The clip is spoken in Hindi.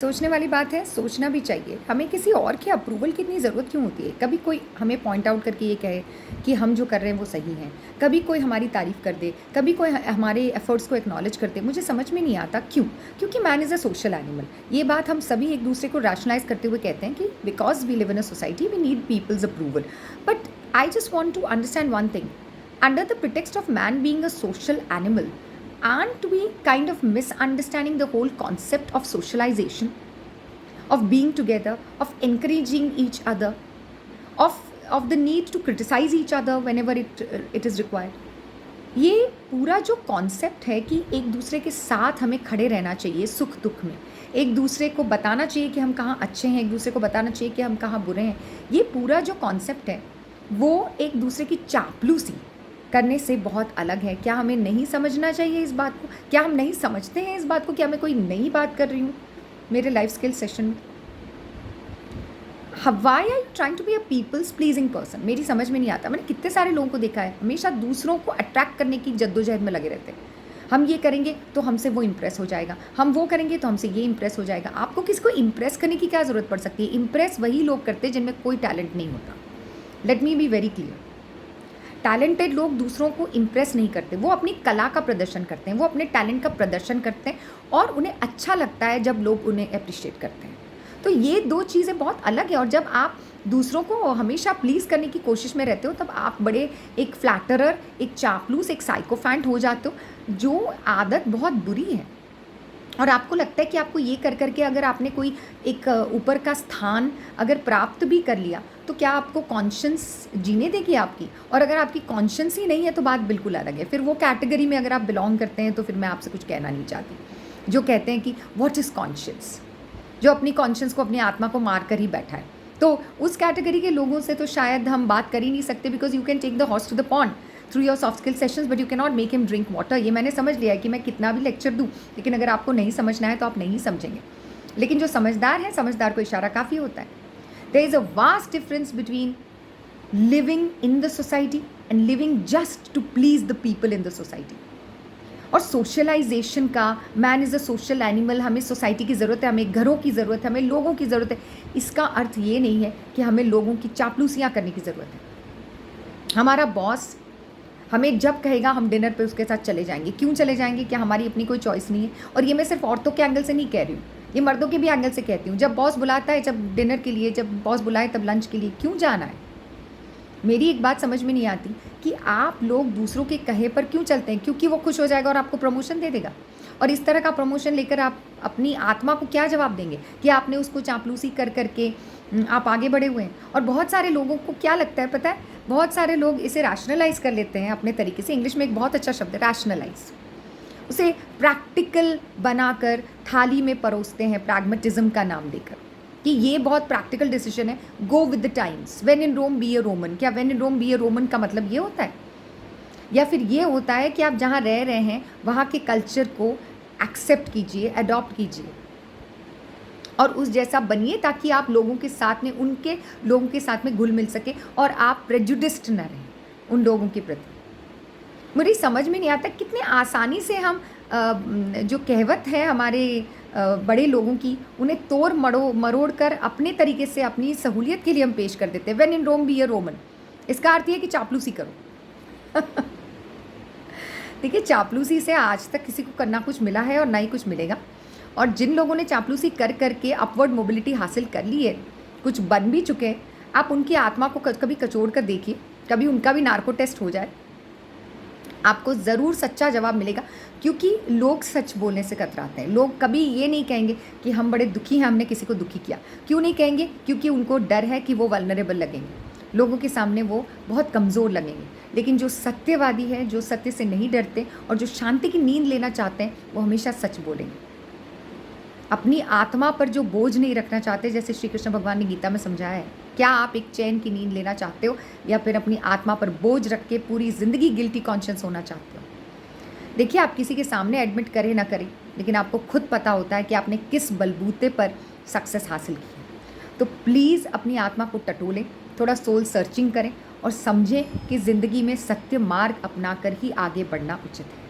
सोचने वाली बात है, सोचना भी चाहिए। हमें किसी और की अप्रूवल की इतनी ज़रूरत क्यों होती है? कभी कोई हमें पॉइंट आउट करके ये कहे कि हम जो कर रहे हैं वो सही है। कभी कोई हमारी तारीफ़ कर दे, कभी कोई हमारे एफ़र्ट्स को एक्नॉलेज कर दे। मुझे समझ में नहीं आता क्यों? क्योंकि man is a social animal. ये बात हम सभी एक दूसरे को रैशनलाइज़ करते हुए कहते हैं कि because we live in a society we need people's approval. But I just want to understand one thing, under the pretext of man being a social animal, aren't we kind of misunderstanding the whole concept of socialization, of being together, of encouraging each other, of the need to criticize each other whenever it is required? ये पूरा जो कॉन्सेप्ट है कि एक दूसरे के साथ हमें खड़े रहना चाहिए सुख दुख में, एक दूसरे को बताना चाहिए कि हम कहाँ अच्छे हैं, एक दूसरे को बताना चाहिए कि हम कहाँ बुरे हैं। ये पूरा जो कॉन्सेप्ट है वो एक दूसरे की चापलूसी करने से बहुत अलग है। क्या हमें नहीं समझना चाहिए इस बात को? क्या हम नहीं समझते हैं इस बात को? क्या मैं कोई नई बात कर रही हूँ मेरे लाइफ स्किल सेशन में? Why are you trying to be a people's pleasing person? मेरी समझ में नहीं आता। मैंने कितने सारे लोगों को देखा है, हमेशा दूसरों को अट्रैक्ट करने की जद्दोजहद में लगे रहते हैं। हम ये करेंगे तो हमसे वो इम्प्रेस हो जाएगा, हम वो करेंगे तो हमसे ये इम्प्रेस हो जाएगा। आपको किसी को इम्प्रेस करने की क्या ज़रूरत पड़ सकती है? इम्प्रेस वही लोग करते हैं जिनमें कोई टैलेंट नहीं होता। Let me be very clear, talented लोग दूसरों को इम्प्रेस नहीं करते, वो अपनी कला का प्रदर्शन करते हैं, वो अपने टैलेंट का प्रदर्शन करते हैं और उन्हें अच्छा लगता है जब लोग उन्हें अप्रिशिएट करते हैं। तो ये दो चीज़ें बहुत अलग है। और जब आप दूसरों को हमेशा प्लीज़ करने की कोशिश में रहते हो तब आप बड़े एक फ्लैटरर, एक चापलूस, एक साइकोफैंट हो जाते हो, जो आदत बहुत बुरी है। और आपको लगता है कि आपको ये कर करके अगर आपने कोई एक ऊपर का स्थान अगर प्राप्त भी कर लिया तो क्या आपको कॉन्शियंस जीने देगी आपकी? और अगर आपकी कॉन्शियंस ही नहीं है तो बात बिल्कुल अलग है। फिर वो कैटेगरी में अगर आप बिलोंग करते हैं तो फिर मैं आपसे कुछ कहना नहीं चाहती। जो कहते हैं कि व्हाट इज़ कॉन्शियंस, जो अपनी कॉन्शियंस को, अपनी आत्मा को मार कर ही बैठा है, तो उस कैटेगरी के लोगों से तो शायद हम बात कर ही नहीं सकते। Because you can take the horse to the pond through your soft skill sessions but you can not make him drink water. ये मैंने समझ लिया है कि मैं कितना भी लेक्चर दूँ, लेकिन अगर आपको नहीं समझना है तो आप नहीं समझेंगे। लेकिन जो समझदार है, समझदार को इशारा काफ़ी होता है। There is a vast difference between living in the society and living just to please the people in the society. और सोशलाइजेशन का, man is a social animal, हमें सोसाइटी की ज़रूरत है, हमें घरों की ज़रूरत है, हमें लोगों की ज़रूरत है, इसका अर्थ ये नहीं है कि हमें लोगों की चापलूसियाँ करने की ज़रूरत है। हमारा बॉस हमें जब कहेगा हम डिनर पे उसके साथ चले जाएंगे। क्यों चले जाएंगे? क्या हमारी अपनी कोई चॉइस नहीं है? और ये मैं सिर्फ औरतों के एंगल से नहीं कह रही हूँ, ये मर्दों के भी एंगल से कहती हूँ। जब बॉस बुलाता है, जब डिनर के लिए, जब बॉस बुलाए तब लंच के लिए क्यों जाना है? मेरी एक बात समझ में नहीं आती कि आप लोग दूसरों के कहे पर क्यों चलते हैं? क्योंकि वो खुश हो जाएगा और आपको प्रमोशन दे देगा। और इस तरह का प्रमोशन लेकर आप अपनी आत्मा को क्या जवाब देंगे कि आपने उसको चापलूसी कर करके आप आगे बढ़े हुए हैं? और बहुत सारे लोगों को क्या लगता है पता है, बहुत सारे लोग इसे रैशनलाइज कर लेते हैं अपने तरीके से। इंग्लिश में एक बहुत अच्छा शब्द है रैशनलाइज, उसे प्रैक्टिकल बनाकर थाली में परोसते हैं प्रैग्मेटिज्म का नाम देकर कि ये बहुत प्रैक्टिकल डिसीजन है। Go with the times, when in Rome be a Roman. क्या when in Rome be a Roman का मतलब ये होता है? या फिर ये होता है कि आप जहाँ रह रहे हैं वहाँ के कल्चर को एक्सेप्ट कीजिए, अडॉप्ट कीजिए और उस जैसा बनिए ताकि आप लोगों के साथ में, उनके लोगों के साथ में घुल मिल सके और आप प्रेजुडिस्ड न रहें उन लोगों के प्रति। मुझे समझ में नहीं आता कितने आसानी से हम जो कहावत है हमारे बड़े लोगों की, उन्हें तोड़ मरोड़ कर अपने तरीके से अपनी सहूलियत के लिए हम पेश कर देते हैं। When in Rome be a Roman, इसका अर्थ ये है कि चापलूसी करो। देखिए, चापलूसी से आज तक किसी को करना कुछ मिला है और ना ही कुछ मिलेगा। और जिन लोगों ने चापलूसी कर करके अपवर्ड मोबिलिटी हासिल कर ली है, कुछ बन भी चुके हैं, आप उनकी आत्मा को कभी कचोड़ कर देखिए, कभी उनका भी नार्को टेस्ट हो जाए, आपको ज़रूर सच्चा जवाब मिलेगा। क्योंकि लोग सच बोलने से कतराते हैं। लोग कभी ये नहीं कहेंगे कि हम बड़े दुखी हैं, हमने किसी को दुखी किया। क्यों नहीं कहेंगे? क्योंकि उनको डर है कि वो वल्नरेबल लगेंगे, लोगों के सामने वो बहुत कमज़ोर लगेंगे। लेकिन जो सत्यवादी है, जो सत्य से नहीं डरते और जो शांति की नींद लेना चाहते हैं, वो हमेशा सच बोलेंगे। अपनी आत्मा पर जो बोझ नहीं रखना चाहते, जैसे श्री कृष्ण भगवान ने गीता में समझाया है। क्या आप एक चैन की नींद लेना चाहते हो या फिर अपनी आत्मा पर बोझ रख के पूरी ज़िंदगी गिल्टी कॉन्शियस होना चाहते हो? देखिए, आप किसी के सामने एडमिट करें ना करें, लेकिन आपको खुद पता होता है कि आपने किस बलबूते पर सक्सेस हासिल की है। तो प्लीज़ अपनी आत्मा को टटोलें, थोड़ा सोल सर्चिंग करें और समझें कि ज़िंदगी में सत्य मार्ग अपना कर ही आगे बढ़ना उचित है।